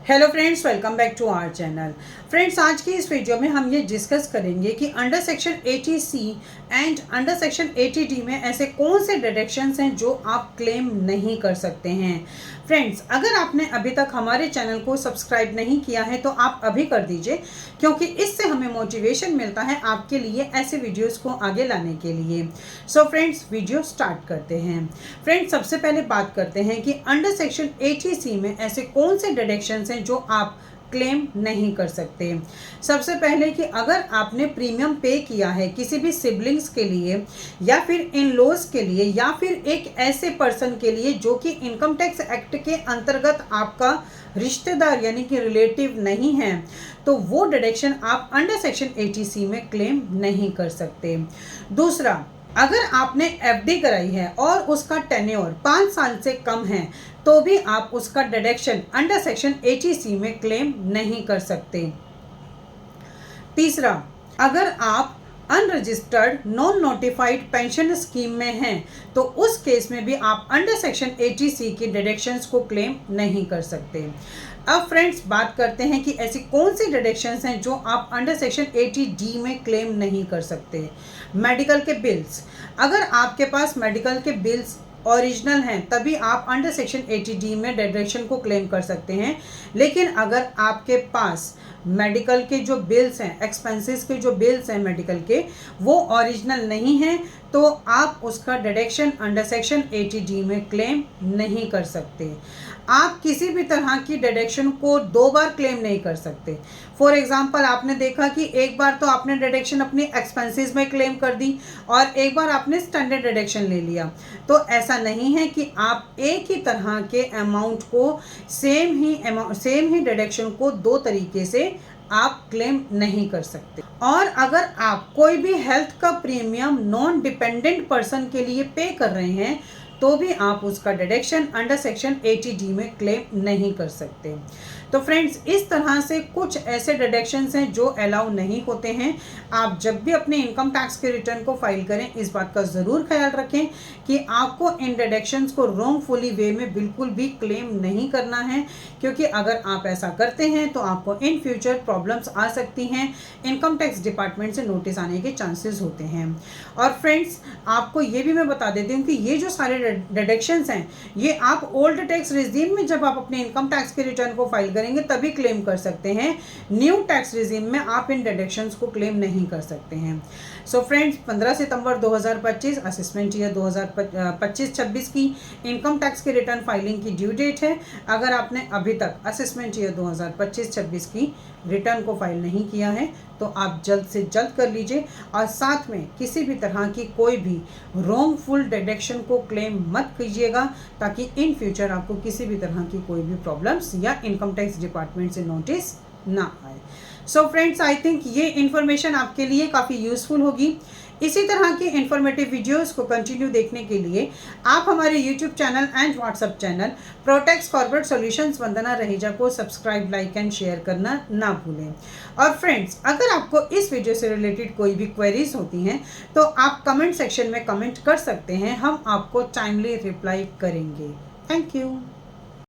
Hello friends, welcome back to our channel. Friends, आज की इस वीडियो में हम ये डिस्कस करेंगे कि under section 80C and under section 80D में ऐसे कौन से डिडक्शंस हैं जो आप क्लेम नहीं कर सकते हैं। फ्रेंड्स, अगर आपने अभी तक हमारे चैनल को सब्सक्राइब नहीं किया है तो आप अभी कर दीजिए, क्योंकि इससे हमें मोटिवेशन मिलता है आपके लिए ऐसे वीडियोस को आगे लाने के लिए। सो फ्रेंड्स, वीडियो स्टार्ट करते हैं। फ्रेंड्स, सबसे पहले बात करते हैं कि अंडर सेक्शन 80C में ऐसे कौन से डिडक्शंस हैं जो आप क्लेम नहीं कर सकते। सबसे पहले कि अगर आपने प्रीमियम पे किया है किसी भी सिबलिंग्स के लिए या फिर इन लॉज के लिए या फिर एक ऐसे पर्सन के लिए जो कि इनकम टैक्स एक्ट के अंतर्गत आपका रिश्तेदार यानी कि रिलेटिव नहीं है, तो वो डिडक्शन आप अंडर सेक्शन 80C में क्लेम नहीं कर सकते। दूसरा, अगर आपने एफडी कराई है और उसका टेन्योर 5 साल से कम है तो भी आप उसका डिडक्शन अंडर सेक्शन 80C में क्लेम नहीं कर सकते। तीसरा, अगर आप unregistered non notified pension scheme में हैं तो उस केस में भी आप अंडर सेक्शन 80C की डिडक्शंस को क्लेम नहीं कर सकते। अब फ्रेंड्स, बात करते हैं कि ऐसी कौन सी डिडक्शंस हैं जो आप अंडर सेक्शन 80D में क्लेम नहीं कर सकते। मेडिकल के बिल्स, अगर आपके पास मेडिकल के बिल्स ओरिजिनल हैं तभी आप अंडर सेक्शन 80D में डिडक्शन को क्लेम कर सकते हैं। लेकिन अगर आपके पास मेडिकल के जो बिल्स हैं, एक्सपेंसेस के जो बिल्स हैं मेडिकल के, वो ओरिजिनल नहीं हैं तो आप उसका डिडक्शन अंडर सेक्शन 80D में क्लेम नहीं कर सकते। आप किसी भी तरह की डिडक्शन को 2 बार क्लेम नहीं कर सकते। फॉर एग्जांपल, आपने देखा कि एक बार तो आपने डिडक्शन अपनी एक्सपेंसेस में क्लेम कर दी और एक बार आपने स्टैंडर्ड डिडक्शन ले लिया, तो ऐसा नहीं है कि आप एक ही तरह के अमाउंट को सेम ही डिडक्शन को 2 तरीके से आप क्लेम नहीं कर सकते। और अगर आप कोई भी हेल्थ का प्रीमियम नॉन डिपेंडेंट पर्सन के लिए पे कर रहे हैं तो भी आप उसका डिडक्शन अंडर सेक्शन 80D में क्लेम नहीं कर सकते। तो फ्रेंड्स, इस तरह से कुछ ऐसे डिडक्शंस हैं जो अलाउ नहीं होते हैं। आप जब भी अपने इनकम टैक्स के रिटर्न को फाइल करें, इस बात का ज़रूर ख्याल रखें कि आपको इन डिडक्शंस को रॉन्गफुली वे में बिल्कुल भी क्लेम नहीं करना है, क्योंकि अगर आप ऐसा करते हैं तो आपको इन फ्यूचर प्रॉब्लम्स आ सकती हैं। इनकम टैक्स डिपार्टमेंट से नोटिस आने के चांसेस होते हैं। और फ्रेंड्स, आपको ये भी मैं बता देती हूँ कि ये जो सारे डिडक्शंस हैं ये आप ओल्ड टैक्स रिजीम में जब आप अपने इनकम टैक्स के रिटर्न को फाइल करेंगे तभी क्लेम कर सकते हैं। न्यू टैक्स रिजीम में आप इन डिडक्शंस को क्लेम नहीं कर सकते हैं। सो फ्रेंड्स, 15 सितंबर 2025 असेसमेंट ईयर 2025-26 की इनकम टैक्स के रिटर्न फाइलिंग की ड्यू डेट है। अगर आपने अभी तक असेसमेंट ईयर 2025-26 की रिटर्न को फाइल नहीं किया है तो आप जल्द से जल्द कर लीजिए और साथ में किसी भी तरह की कोई भी रॉन्गफुल डिडक्शन को क्लेम मत कीजिएगा, ताकि इन फ्यूचर आपको किसी भी तरह की कोई भी प्रॉब्लम्स या इनकम टैक्स डिपार्टमेंट से नोटिस ना आए। सो फ्रेंड्स, आई थिंक ये इन्फॉर्मेशन आपके लिए काफ़ी यूज़फुल होगी। इसी तरह की इन्फॉर्मेटिव वीडियोस को कंटिन्यू देखने के लिए आप हमारे YouTube channel and WhatsApp channel Protex corporate solutions Vandana Raheja को सब्सक्राइब, लाइक एंड शेयर करना ना भूलें। और फ्रेंड्स, अगर आपको इस वीडियो से रिलेटेड कोई भी क्वेरीज होती हैं तो आप कमेंट सेक्शन में कमेंट कर सकते हैं, हम आपको टाइमली रिप्लाई करेंगे। Thank you.